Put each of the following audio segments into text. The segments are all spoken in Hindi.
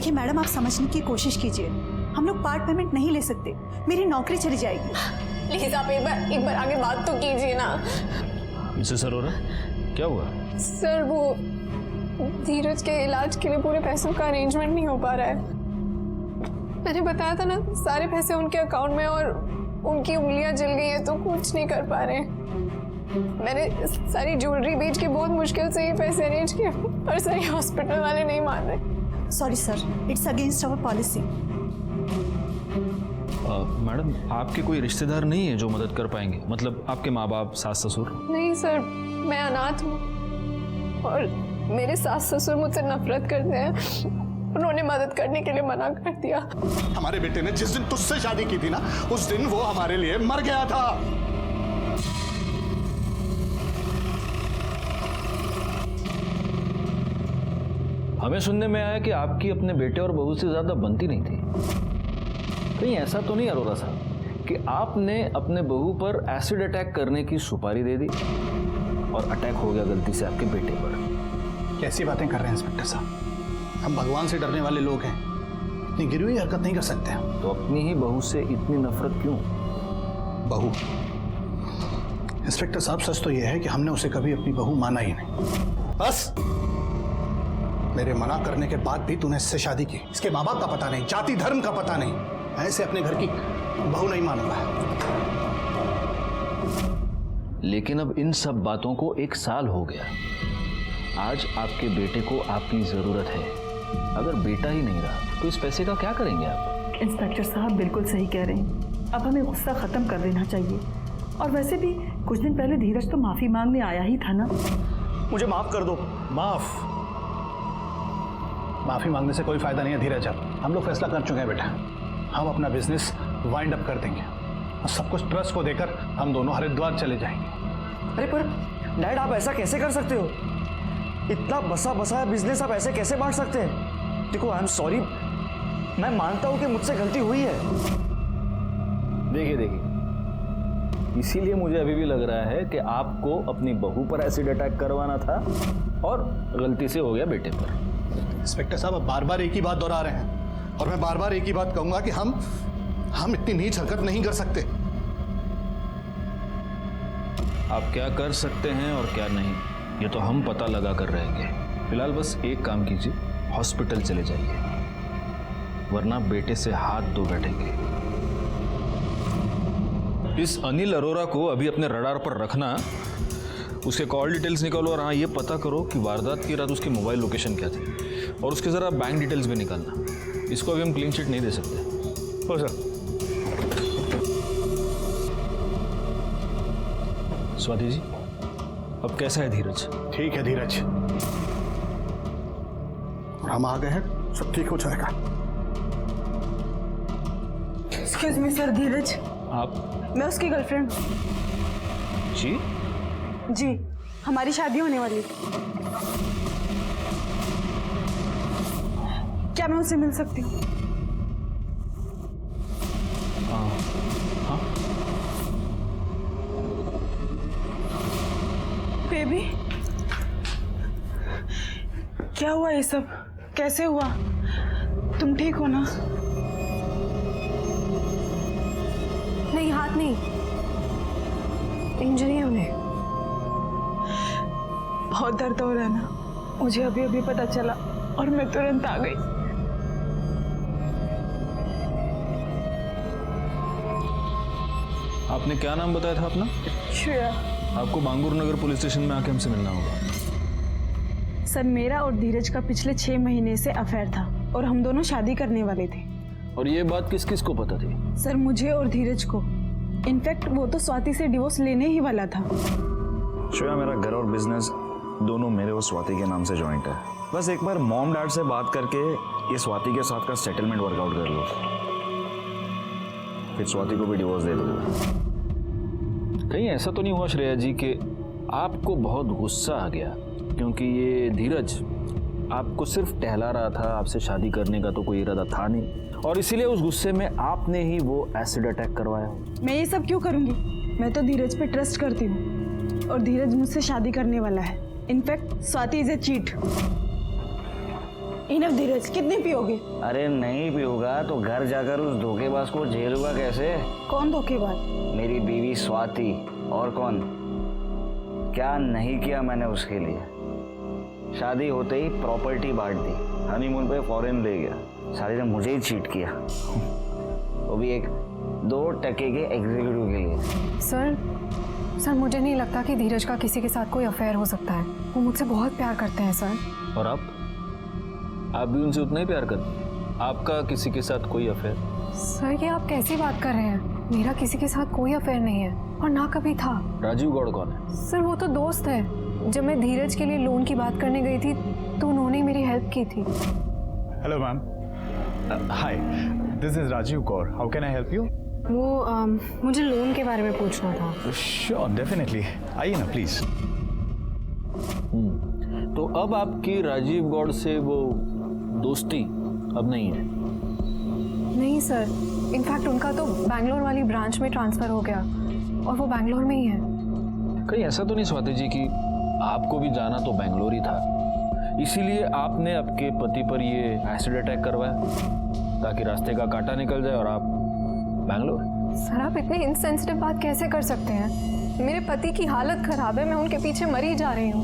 कि मैडम आप समझने की कोशिश कीजिए, हम लोग पार्ट पेमेंट नहीं ले सकते, मेरी नौकरी चली जाएगी। प्लीज आप एक बार आगे बात तो कीजिए ना। मिसेस अरोरा, क्या हुआ? सर वो धीरज के इलाज के लिए पूरे पैसों का अरेंजमेंट नहीं हो पा रहा है। मैंने बताया था ना, सारे पैसे उनके अकाउंट में और उनकी उंगलियां जल गई है तो कुछ नहीं कर पा रहे हैं। मैंने सारी ज्वेलरी बेच के बहुत मुश्किल से ये पैसे अरेंज किए, पर सर ये हॉस्पिटल वाले नहीं मान रहे। Sorry sir, it's against our policy. Madam, आपके कोई रिश्तेदार नहीं है जो मदद कर पाएंगे? मतलब आपके माँ बाप, सास ससुर? नहीं सर, मैं अनाथ हूँ और मेरे सास ससुर मुझसे नफरत करते हैं। उन्होंने मदद करने के लिए मना कर दिया। हमारे बेटे ने जिस दिन तुझसे शादी की थी ना, उस दिन वो हमारे लिए मर गया था। हमें सुनने में आया कि आपकी अपने बेटे और बहू से ज्यादा बनती नहीं थी। कहीं ऐसा तो नहीं अरोरा साहब कि आपने अपने बहू पर एसिड अटैक करने की सुपारी दे दी और अटैक हो गया गलती से आपके बेटे पर? कैसी बातें कर रहे हैं इंस्पेक्टर साहब? हम भगवान से डरने वाले लोग हैं, इतनी गिरी हुई हरकत नहीं कर सकते हम। तो अपनी ही बहू से इतनी नफरत क्यों? बहू? इंस्पेक्टर साहब, सच तो यह है कि हमने उसे कभी अपनी बहू माना ही नहीं। बस मेरे मना करने के बाद भी तूने इससे शादी की। इसके माँ बाप का पता नहीं, जाति धर्म का पता नहीं, ऐसे अपने घर की बहू नहीं मानूंगा। लेकिन अब इन सब बातों को 1 साल हो गया। आज आपके बेटे को आपकी जरूरत है। अगर बेटा ही नहीं रहा तो इस पैसे का क्या करेंगे आप? इंस्पेक्टर साहब बिल्कुल सही कह रहे हैं। अब हमें गुस्सा खत्म कर देना चाहिए। और वैसे भी कुछ दिन पहले धीरज तो माफी मांगने आया ही था ना। मुझे माफ कर दो। माफी मांगने से कोई फायदा नहीं है धीरज। हम लोग फैसला कर चुके हैं बेटा, हम अपना बिजनेस वाइंड अप कर देंगे और सब कुछ ट्रस्ट को देकर हम दोनों हरिद्वार चले जाएंगे। अरे पर डैड, आप ऐसा कैसे कर सकते हो? इतना बसा बसाया बिजनेस आप ऐसे कैसे बांट सकते हैं? देखो, आई एम सॉरी, मैं मानता हूं कि मुझसे गलती हुई है। देखिए, इसीलिए मुझे अभी भी लग रहा है कि आपको अपनी बहू पर एसिड अटैक करवाना था और गलती से हो गया बेटे पर। इंस्पेक्टर साहब, अब बार बार एक ही बात दोहरा रहे हैं और मैं बार बार एक ही बात कहूंगा कि हम इतनी नीच हरकत नहीं कर सकते। आप क्या कर सकते हैं और क्या नहीं, ये तो हम पता लगा कर रहेंगे। फिलहाल बस एक काम कीजिए, हॉस्पिटल चले जाइए, वरना बेटे से हाथ धो बैठेंगे। इस अनिल अरोरा को अभी अपने रडार पर रखना, उसके कॉल डिटेल्स निकालो और हाँ, ये पता करो कि वारदात की रात उसकी मोबाइल लोकेशन क्या थी और उसके ज़रा बैंक डिटेल्स भी निकालना। इसको अभी हम क्लीन चिट नहीं दे सकते। हो सर। स्वाति जी, अब कैसा है धीरज? ठीक है धीरज, और हम आ गए हैं, सब ठीक हो जाएगा। एक्सक्यूज मी सर, धीरज। आप? मैं उसकी गर्लफ्रेंड। जी? जी, हमारी शादी होने वाली। क्या मैं उससे मिल सकती हूँ? हाँ। बेबी, क्या हुआ? ये सब कैसे हुआ? तुम ठीक हो ना? नहीं, हाथ नहीं, इंजरी है उन्हें। बहुत दर्द हो रहा है ना? मुझे अभी अभी पता चला और मैं तुरंत आ गई। आपने क्या नाम बताया था अपना? श्रेया। आपको बांगूर नगर पुलिस स्टेशन में आके हमसे मिलना होगा। सर, मेरा और धीरज का पिछले 6 महीने से अफेयर था और हम दोनों शादी करने वाले थे। और ये बात किस किस को पता थी? सर, मुझे और धीरज को। इनफैक्ट वो तो स्वाति से डिवोर्स लेने ही वाला था। श्रेया, मेरा घर और बिजनेस दोनों मेरे और स्वाति के नाम से जॉइंट है। बस एक बार मॉम डैड से बात करके ये स्वाति के साथ का सेटलमेंट वर्कआउट कर लो, फिर स्वाति को भी डिवोर्स दे दो। कहीं ऐसा तो नहीं हुआ श्रेया जी कि आपको बहुत गुस्सा आ गया क्योंकि ये धीरज आपको सिर्फ टहला रहा था, आपसे शादी करने का तो कोई इरादा था नहीं, और इसीलिए उस गुस्से में आपने ही वो एसिड अटैक करवाया? मैं ये सब क्यों करूंगी? मैं तो धीरज पे ट्रस्ट करती हूँ और धीरज मुझसे शादी करने वाला है। In fact Swati is a cheat. Enough Dheeraj, कितनी पियोगे? अरे नहीं पीऊंगा तो घर जाकर उस धोखेबाज को झेलूंगा कैसे? कौन धोखेबाज? मेरी बीवी स्वाति। और कौन? क्या नहीं किया मैंने उसके लिए। शादी होते ही प्रॉपर्टी बांट दी, हनीमून पे फॉरेन ले गया, सारी ने मुझे ही चीट किया, वो भी एक 2% के एग्जीक्यूटिव के लिए। सर मुझे नहीं लगता कि धीरज का किसी के साथ कोई अफेयर हो सकता है। वो मुझसे बहुत प्यार करते हैं सर। और आप भी उनसे उतना ही प्यार करते हैं? आपका किसी के साथ कोई अफेयर? सर ये आप कैसी बात कर रहे हैं? मेरा किसी के साथ कोई अफेयर नहीं है और ना कभी था। राजीव गौड़ कौन है? सर वो तो दोस्त है। जब मैं धीरज के लिए लोन की बात करने गई थी तो उन्होंने मेरी हेल्प की थी। Hello ma'am, hi, this is Rajeev Kaur, how can I help you? वो मुझे लोन के बारे में पूछना था। श्योर, डेफिनेटली, आइए ना प्लीज। तो अब आपकी राजीव गौड़ से वो दोस्ती अब नहीं है? नहीं सर, इनफैक्ट उनका तो बैंगलोर वाली ब्रांच में ट्रांसफर हो गया और वो बैंगलोर में ही है। कहीं ऐसा तो नहीं स्वाति जी कि आपको भी जाना तो बैंगलोर ही था, इसीलिए आपने आपके पति पर ये एसिड अटैक करवाया ताकि रास्ते का कांटा निकल जाए और आप बैंगलोर? सर आप इतनी इनसेंसिटिव बात कैसे कर सकते हैं? मेरे पति की हालत खराब है, मैं उनके पीछे मरी जा रही हूँ।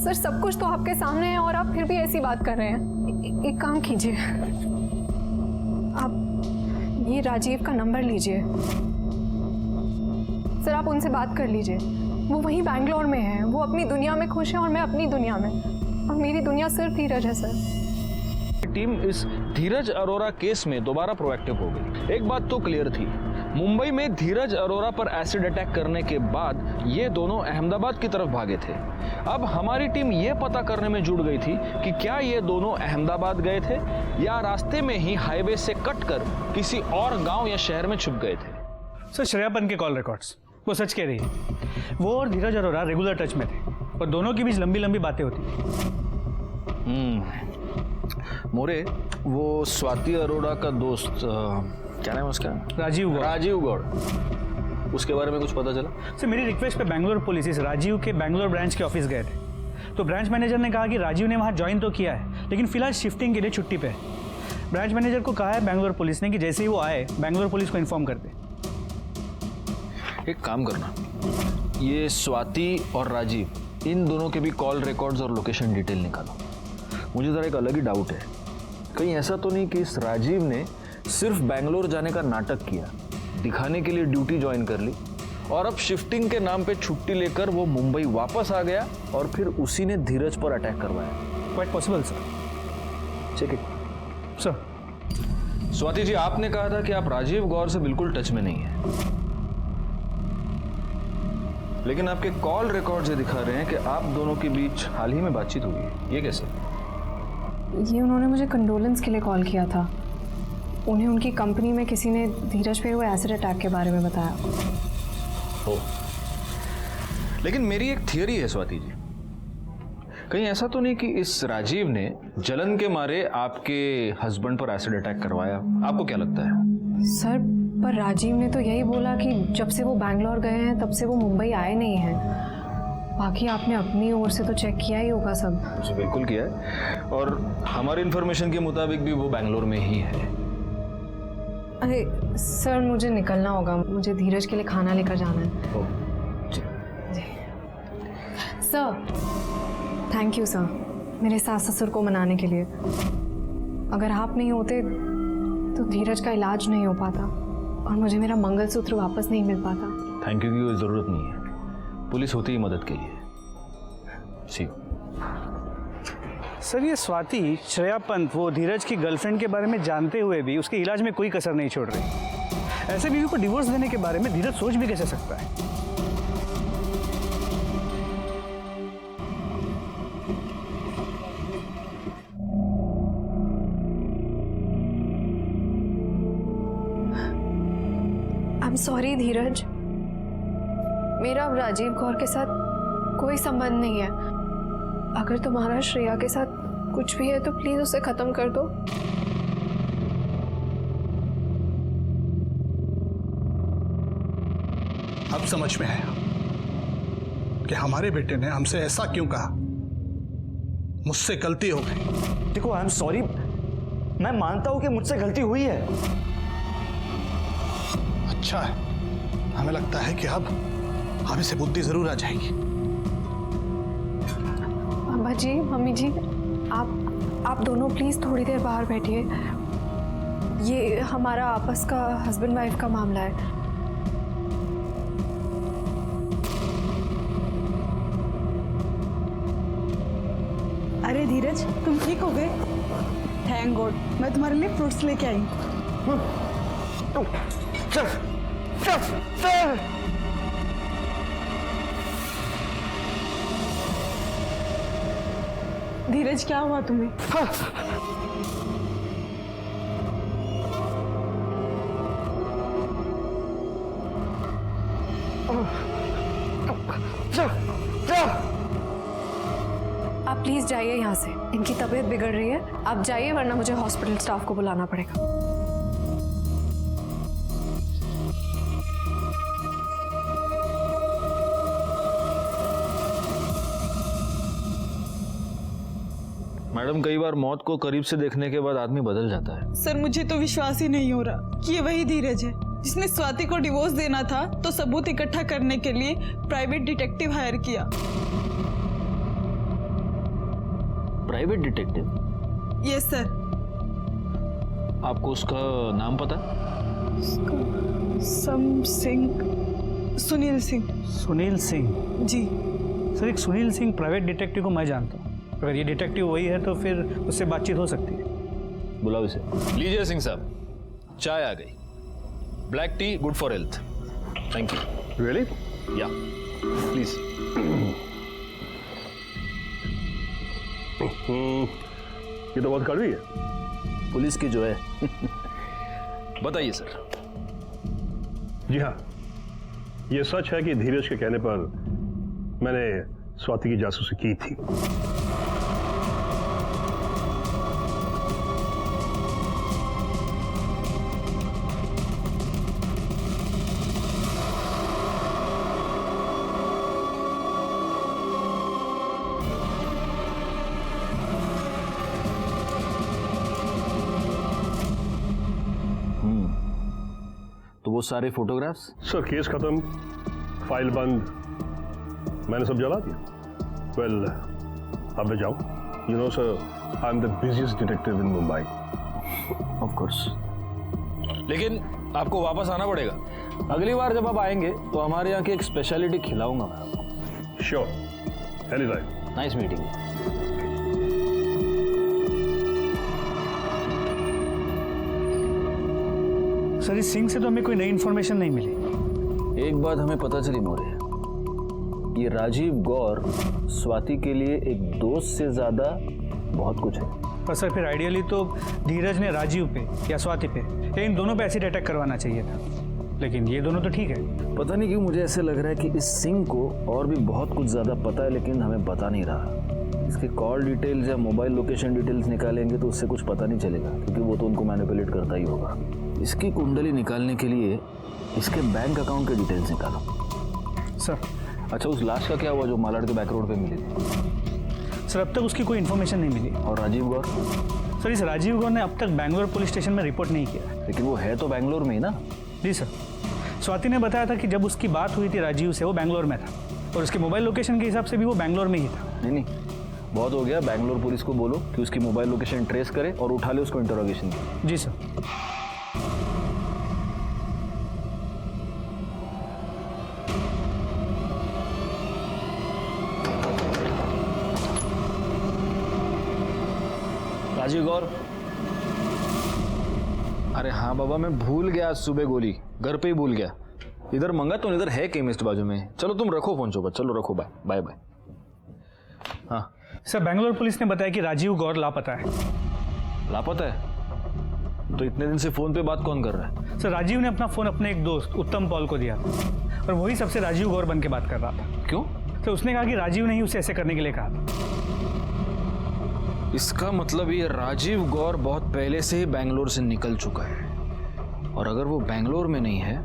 सर सब कुछ तो आपके सामने है और आप फिर भी ऐसी बात कर रहे हैं। एक काम कीजिए, आप ये राजीव का नंबर लीजिए। सर आप उनसे बात कर लीजिए, वो वहीं बैंगलोर में है, वो अपनी दुनिया में खुश है और मैं अपनी दुनिया में, और मेरी दुनिया सिर्फ धीरज है सर। टीम इस धीरज अरोरा केस में दोबारा प्रोएक्टिव हो गई। एक बात तो क्लियर थी, मुंबई में धीरज अरोरा पर एसिड अटैक करने के बाद ये दोनों अहमदाबाद की तरफ भागे थे। अब हमारी टीम ये पता करने में जुट गई थी कि क्या ये दोनों अहमदाबाद गए थे या रास्ते में ही हाईवे से कट कर किसी और गांव या शहर में छुप गए थे। सर श्रेयापन के कॉल रिकॉर्ड्स वो सच कह रही है। वो और धीरज अरोरा रेगुलर टच में थे और दोनों के बीच लंबी लंबी बातें होती थी। मोरे, वो स्वाति अरोड़ा का दोस्त क्या नाम है उसका? राजीव गौड़, उसके बारे में कुछ पता चला? सर मेरी रिक्वेस्ट पे बैंगलोर पुलिस इस राजीव के बैंगलोर ब्रांच के ऑफिस गए थे, तो ब्रांच मैनेजर ने कहा कि राजीव ने वहाँ ज्वाइन तो किया है लेकिन फिलहाल शिफ्टिंग के लिए छुट्टी पे है। ब्रांच मैनेजर को कहा है बैंगलोर पुलिस ने कि जैसे ही वो आए बैंगलोर पुलिस को इन्फॉर्म कर दे। एक काम करना, ये स्वाति और राजीव, इन दोनों के भी कॉल रिकॉर्ड्स और लोकेशन डिटेल निकालो। मुझे ज़रा एक अलग ही डाउट है, कहीं ऐसा तो नहीं कि इस राजीव ने सिर्फ बैंगलोर जाने का नाटक किया, दिखाने के लिए ड्यूटी ज्वाइन कर ली और अब शिफ्टिंग के नाम पे छुट्टी लेकर वो मुंबई वापस आ गया और फिर उसी ने धीरज पर अटैक करवाया? Quite possible sir. ठीक है सर। स्वाति जी, आपने कहा था कि आप राजीव गौर से बिल्कुल टच में नहीं है, लेकिन आपके कॉल रिकॉर्ड से दिखा रहे हैं कि आप दोनों के बीच हाल ही में बातचीत हुई है। ये कैसे? ये उन्होंने मुझे कंडोलेंस के लिए कॉल किया था। उन्हें उनकी कंपनी में किसी ने धीरज पे हुए एसिड अटैक के बारे में बताया। हो, लेकिन मेरी एक थियरी है स्वाति जी, कहीं ऐसा तो नहीं कि इस राजीव ने जलन के मारे आपके हस्बैंड पर एसिड अटैक करवाया? आपको क्या लगता है? सर पर राजीव ने तो यही बोला कि जब से वो बैंगलोर गए हैं तब से वो मुंबई आए नहीं हैं। बाकी आपने अपनी ओर से तो चेक किया ही होगा सब। जी बिल्कुल किया है, और हमारी इन्फॉर्मेशन के मुताबिक भी वो बैंगलोर में ही है। अरे सर मुझे निकलना होगा, मुझे धीरज के लिए खाना लेकर जाना है। जी जी सर, थैंक यू सर, मेरे सास ससुर को मनाने के लिए। अगर आप नहीं होते तो धीरज का इलाज नहीं हो पाता और मुझे मेरा मंगलसूत्र वापस नहीं मिल पाता। थैंक यू की कोई ज़रूरत नहीं है, पुलिस होती ही मदद के लिए। सी सर ये स्वाति श्रेया पंत वो धीरज की गर्लफ्रेंड के बारे में जानते हुए भी उसके इलाज में कोई कसर नहीं छोड़ रही। ऐसे बीवी को डिवोर्स देने के बारे में धीरज सोच भी कैसे सकता है? आई एम सॉरी धीरज, मेरा अब राजीव गौर के साथ कोई संबंध नहीं है। अगर तुम्हारा श्रेया के साथ कुछ भी है तो प्लीज उसे खत्म कर दो। अब समझ में आया कि हमारे बेटे ने हमसे ऐसा क्यों कहा। मुझसे गलती हो गई। देखो आई एम सॉरी, मैं मानता हूं कि मुझसे गलती हुई है। अच्छा है, हमें लगता है कि अब इसे बुद्धि जरूर आ जाएगी। अम्मा जी, मम्मी जी, आप दोनों प्लीज थोड़ी देर बाहर बैठिए। ये हमारा आपस का हस्बैंड वाइफ का मामला है। अरे धीरज, तुम ठीक हो गए? थैंक गॉड, मैं तुम्हारे लिए फ्रूट्स लेके आई। धीरज, क्या हुआ तुम्हें? आप प्लीज जाइए यहाँ से, इनकी तबीयत बिगड़ रही है। आप जाइए वरना मुझे हॉस्पिटल स्टाफ को बुलाना पड़ेगा। मैडम, कई बार मौत को करीब से देखने के बाद आदमी बदल जाता है। सर, मुझे तो विश्वास ही नहीं हो रहा कि ये वही धीरज है जिसने स्वाति को डिवोर्स देना था तो सबूत इकट्ठा करने के लिए प्राइवेट डिटेक्टिव हायर किया। Private detective? Yes sir. आपको उसका नाम पता? सम सिंह, सुनील सिंह। सुनील सिंह? जी सर, एक सुनील सिंह प्राइवेट डिटेक्टिव को मैं जानता हूँ। अगर ये डिटेक्टिव वही है तो फिर उससे बातचीत हो सकती है। बुलाओ इसे। लीजिए सिंह साहब, चाय आ गई। Black T good for health. Thank you. Really? या प्लीज। ये तो बहुत कड़वी है। पुलिस की जो है। बताइए सर। जी हाँ, ये सच है कि धीरज के कहने पर मैंने स्वाति की जासूसी की थी। तो वो सारे फोटोग्राफ्स? सर, केस खत्म, फाइल बंद, मैंने सब जला दिया। वेल, अब मैं जाऊं। You know sir, I am the busiest detective in Mumbai. Of course. लेकिन आपको वापस आना पड़ेगा। अगली बार जब आप आएंगे तो हमारे यहाँ की एक स्पेशलिटी खिलाऊंगा मैं आपको। Sure, any time. Nice meeting. Sir, इस सिंह से तो हमें कोई नई इन्फॉर्मेशन नहीं मिली। एक बात हमें पता चली मौर्य, ये राजीव गौर स्वाति के लिए एक दोस्त से ज्यादा बहुत कुछ है। और सर, फिर आइडियली तो धीरज ने राजीव पे या स्वाति पे या इन दोनों पे एसिड अटैक करवाना चाहिए था, लेकिन ये दोनों तो ठीक है। पता नहीं क्यों मुझे ऐसे लग रहा है कि इस सिंह को और भी बहुत कुछ ज्यादा पता है, लेकिन हमें पता नहीं रहा। इसके कॉल डिटेल्स या मोबाइल लोकेशन डिटेल्स निकालेंगे तो उससे कुछ पता नहीं चलेगा, क्योंकि वो तो उनको मैनिपुलेट करता ही होगा। इसकी कुंडली निकालने के लिए इसके बैंक अकाउंट के डिटेल्स निकालो। सर। अच्छा, उस लाश का क्या हुआ जो मालाड के बैक रोड पे मिली थी? सर, अब तक उसकी कोई इन्फॉर्मेशन नहीं मिली। और राजीव गौर? सर, इस राजीव गौर ने अब तक बैंगलोर पुलिस स्टेशन में रिपोर्ट नहीं किया। लेकिन वो है तो बैंगलोर में ही ना। जी सर, स्वाति ने बताया था कि जब उसकी बात हुई थी राजीव से वो बैंगलोर में था, और उसके मोबाइल लोकेशन के हिसाब से भी वो बैंगलोर में ही था। नहीं, बहुत हो गया। बैंगलोर पुलिस को बोलो कि उसकी मोबाइल लोकेशन ट्रेस करे और उठा ले उसको इंटरोगेशन के। जी सर। राजीव गौर? अरे हाँ बाबा, मैं भूल गया आज सुबह गोली, घर पे ही भूल गया। इधर मंगा तो इधर है केमिस्ट बाजू में। चलो तुम रखो फोन चौबा, चलो रखो। Bye bye bye. हाँ सर, बैंगलोर पुलिस ने बताया कि राजीव गौर लापता है। लापता है? तो इतने दिन से फोन पे बात कौन कर रहा है? सर, राजीव ने अपना फोन अपने एक दोस्त उत्तम पॉल को दिया था, और वही सबसे राजीव गौर बन के बात कर रहा था। क्यों? तो उसने कहा कि राजीव ने ही उसे ऐसे करने के लिए कहा था। इसका मतलब ये राजीव गौर बहुत पहले से ही बैंगलोर से निकल चुका है, और अगर वो बैंगलोर में नहीं है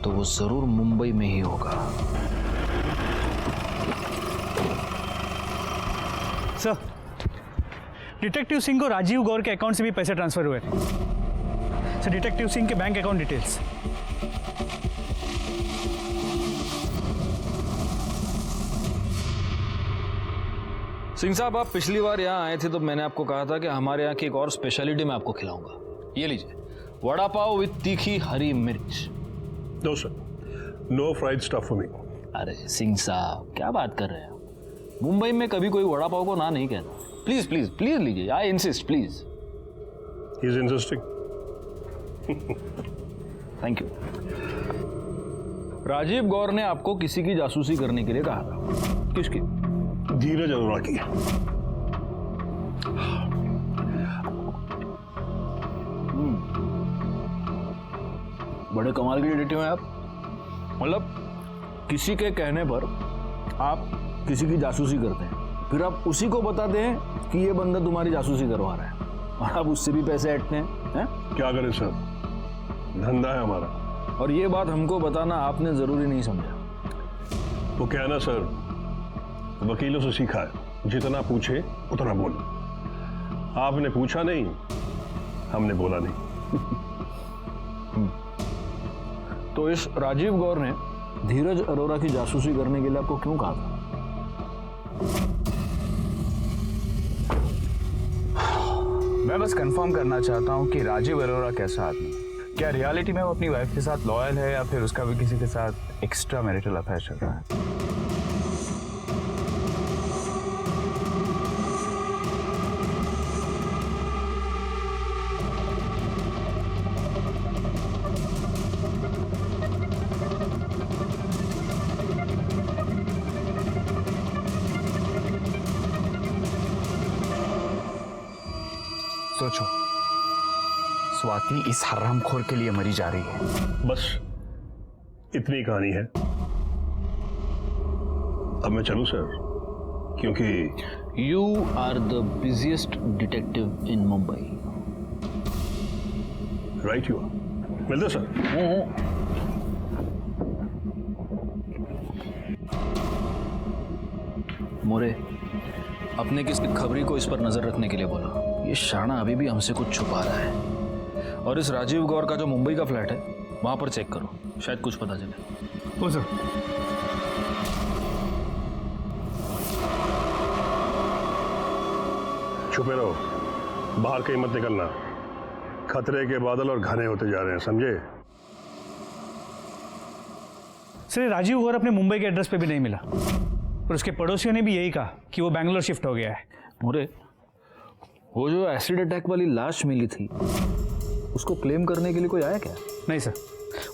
तो वो जरूर मुंबई में ही होगा। डिटेक्टिव सिंह को राजीव गौर के अकाउंट से भी पैसे ट्रांसफर हुए थे। सर, डिटेक्टिव सिंह के बैंक अकाउंट डिटेल्स। सिंह साहब, आप पिछली बार यहाँ आए थे तो मैंने आपको कहा था कि हमारे यहाँ की एक और स्पेशलिटी मैं आपको खिलाऊंगा। ये लीजिए, वड़ा पाव विद तीखी हरी मिर्च। No sir, no fried stuff for me. अरे सिंह साहब, क्या बात कर रहे हैं? मुंबई में कभी कोई वड़ा पाव को ना नहीं कहता। प्लीज प्लीज प्लीज लीजिए, I insist, please. He is insisting. Thank you. Rajeev Gaur ने आपको किसी की जासूसी करने के लिए कहा था। किसकी? धीरज अरोड़ा की। बड़े कमाल के डिटेक्टिव हैं आप। मतलब किसी के कहने पर आप किसी की जासूसी करते हैं, फिर आप उसी को बताते हैं कि ये बंदा तुम्हारी जासूसी करवा रहा है, और आप उससे भी पैसे ऐंठते हैं। क्या करें सर, धंधा है हमारा। और ये बात हमको बताना आपने जरूरी नहीं समझा। वो क्या है ना सर, वकीलों से सीखा है, जितना पूछे उतना बोलो। आपने पूछा नहीं, हमने बोला नहीं। तो इस राजीव गौर ने धीरज अरोड़ा की जासूसी करने के लिए आपको क्यों कहा था? मैं बस कंफर्म करना चाहता हूँ कि राजीव अरोड़ा कैसा आदमी, क्या रियलिटी में वो अपनी वाइफ के साथ लॉयल है या फिर उसका भी किसी के साथ एक्स्ट्रा मैरिटल अफेयर चल रहा है। सोचो, स्वाति इस हरामखोर के लिए मरी जा रही है। बस इतनी कहानी है। अब मैं चलूं सर, क्योंकि you are the busiest detective in Mumbai. Right you are. मिलते सर। मोरे, अपने किसी खबरी को इस पर नजर रखने के लिए बोला। ये शाना अभी भी हमसे कुछ छुपा रहा है। और इस राजीव गौर का जो मुंबई का फ्लैट है वहां पर चेक करो, शायद कुछ पता चले। हो सर। छुपे रहो, बाहर कहीं मत निकलना। खतरे के बादल और घने होते जा रहे हैं, समझे? सर, राजीव गौर अपने मुंबई के एड्रेस पे भी नहीं मिला, और उसके पड़ोसियों ने भी यही कहा कि वो बैंगलोर शिफ्ट हो गया है। मोरे, वो जो एसिड अटैक वाली लाश मिली थी उसको क्लेम करने के लिए कोई आया क्या? नहीं सर,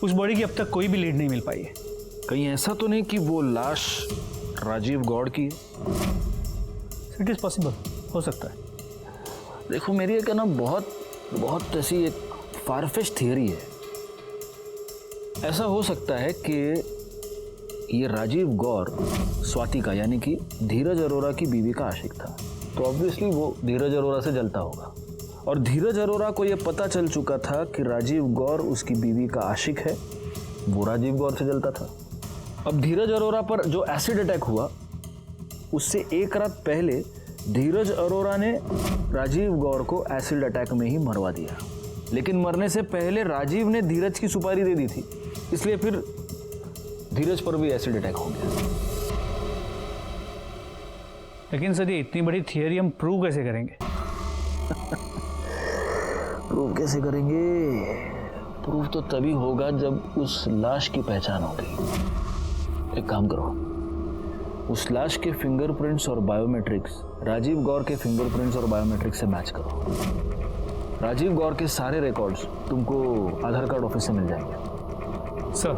उस बॉडी की अब तक कोई भी लीड नहीं मिल पाई है। कहीं ऐसा तो नहीं कि वो लाश राजीव गौड़ की है? इट इज पॉसिबल, हो सकता है। देखो, मेरी एक ना बहुत ऐसी एक फारफिश थियरी है। ऐसा हो सकता है कि ये राजीव गौर स्वाति का, यानी कि धीरज अरोड़ा की बीवी का आशिक था, तो ऑब्वियसली वो धीरज अरोड़ा से जलता होगा। और धीरज अरोड़ा को ये पता चल चुका था कि राजीव गौर उसकी बीवी का आशिक है, वो राजीव गौर से जलता था। अब धीरज अरोड़ा पर जो एसिड अटैक हुआ उससे एक रात पहले धीरज अरोड़ा ने राजीव गौर को एसिड अटैक में ही मरवा दिया, लेकिन मरने से पहले राजीव ने धीरज की सुपारी दे दी थी, इसलिए फिर धीरज पर भी एसिड अटैक हो गया। लेकिन सर, ये इतनी बड़ी थियरी हम प्रूव कैसे करेंगे? प्रूव कैसे करेंगे? प्रूव तो तभी होगा जब उस लाश की पहचान होगी। एक काम करो, उस लाश के फिंगरप्रिंट्स और बायोमेट्रिक्स राजीव गौर के फिंगरप्रिंट्स और बायोमेट्रिक्स से मैच करो। राजीव गौर के सारे रिकॉर्ड्स तुमको आधार कार्ड ऑफिस से मिल जाएंगे। सर,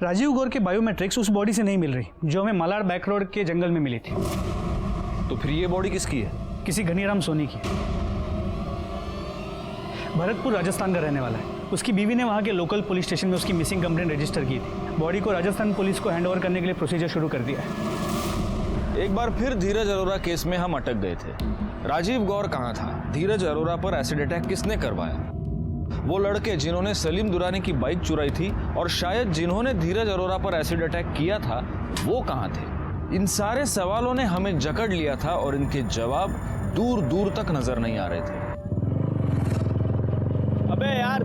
राजीव गौर के बायोमेट्रिक्स उस बॉडी से नहीं मिल रही जो हमें मालाड बैक रोड के जंगल में मिली थी। तो फिर ये बॉडी किसकी है? किसी घनीराम सोनी की। भरतपुर राजस्थान का रहने वाला है। उसकी बीवी ने वहाँ के लोकल पुलिस स्टेशन में उसकी मिसिंग कंप्लेंट रजिस्टर की थी। बॉडी को राजस्थान पुलिस को हैंडओवर करने के लिए प्रोसीजर शुरू कर दिया है। एक बार फिर धीरज अरोड़ा केस में हम अटक गए थे। राजीव गौर कहाँ था? धीरज अरोड़ा पर एसिड अटैक किसने करवाया? वो लड़के जिन्होंने सलीम दुरानी की बाइक चुराई थी और शायद जिन्होंने धीरज अरोरा पर एसिड अटैक किया था, वो कहाँ थे? इन सारे सवालों ने हमें जकड़ लिया था और इनके जवाब दूर दूर तक नजर नहीं आ रहे थे। अबे यार